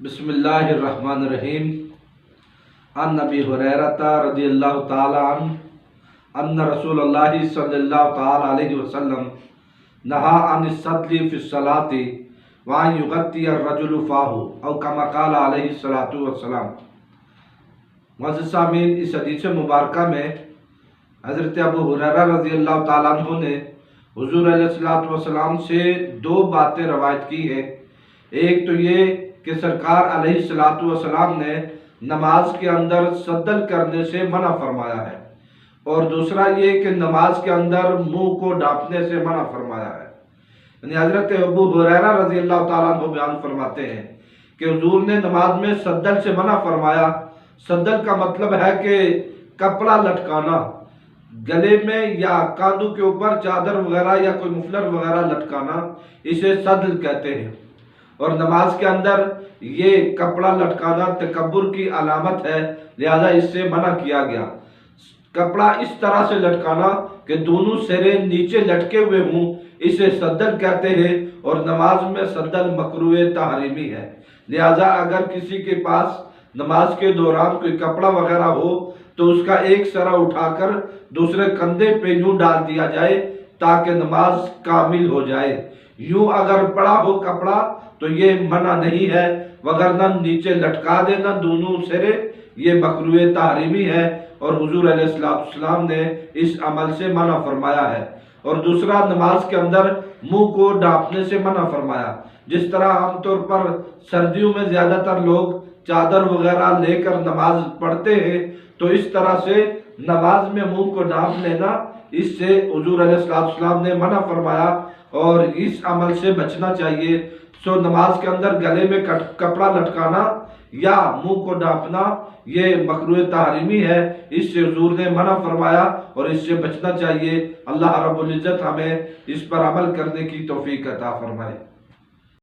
بسم اللہ الرحمن الرحیم۔ عن ابی ہریرہ رضی اللہ تعالی عنہ ان رسول اللہ صلی اللہ تعالی علیہ وسلم نہا عن السدل فی الصلاۃ وان یغطی الرجل فاہ او کما قال علیہ الصلاۃ والسلام۔ معزز سامعین، اس حدیث مبارکہ میں حضرت ابو ہریرہ رضی اللہ تعالیٰ عنہ نے حضور علیہ الصلوۃ والسلام سے دو باتیں روایت کی ہیں۔ ایک تو یہ کہ سرکار علیہ الصلوۃ والسلام نے نماز کے اندر صدل کرنے سے منع فرمایا ہے، اور دوسرا یہ کہ نماز کے اندر منہ کو ڈھانپنے سے منع فرمایا ہے۔ یعنی حضرت ابو ہریرہ رضی اللہ تعالیٰ عنہ بیان فرماتے ہیں کہ حضور نے نماز میں صدل سے منع فرمایا۔ صدل کا مطلب ہے کہ کپڑا لٹکانا، گلے میں یا کاندھوں کے اوپر چادر وغیرہ یا کوئی مفلر وغیرہ لٹکانا، اسے صدل کہتے ہیں۔ اور نماز کے اندر یہ کپڑا لٹکانا تکبر کی علامت ہے، لہذا اس سے منع کیا گیا۔ کپڑا اس طرح سے لٹکانا کہ دونوں سرے نیچے لٹکے ہوئے ہوں، اسے صدل کہتے ہیں، اور نماز میں صدل مکروہ تحریمی ہے۔ لہذا اگر کسی کے پاس نماز کے دوران کوئی کپڑا وغیرہ ہو تو اس کا ایک سرا اٹھا کر دوسرے کندھے پہ یوں ڈال دیا جائے تاکہ نماز کامل ہو جائے۔ یوں اگر پڑا ہو کپڑا تو یہ منع نہیں ہے، وگرنہ نیچے لٹکا دینا دونوں سرے یہ مکروہ تحریمی ہے، اور حضور علیہ السلام نے اس عمل سے منع فرمایا ہے۔ اور دوسرا، نماز کے اندر منہ کو ڈھانپنے سے منع فرمایا۔ جس طرح عام طور پر سردیوں میں زیادہ تر لوگ چادر وغیرہ لے کر نماز پڑھتے ہیں، تو اس طرح سے نماز میں منہ کو ڈھانپ لینا، اس سے حضور علیہ السلام نے منع فرمایا، اور اس عمل سے بچنا چاہیے۔ سو نماز کے اندر گلے میں کپڑا لٹکانا یا منہ کو ڈھانپنا یہ مکروہ تحریمی ہے، اس سے حضور نے منع فرمایا اور اس سے بچنا چاہیے۔ اللہ رب العزت ہمیں اس پر عمل کرنے کی توفیق عطا فرمائے۔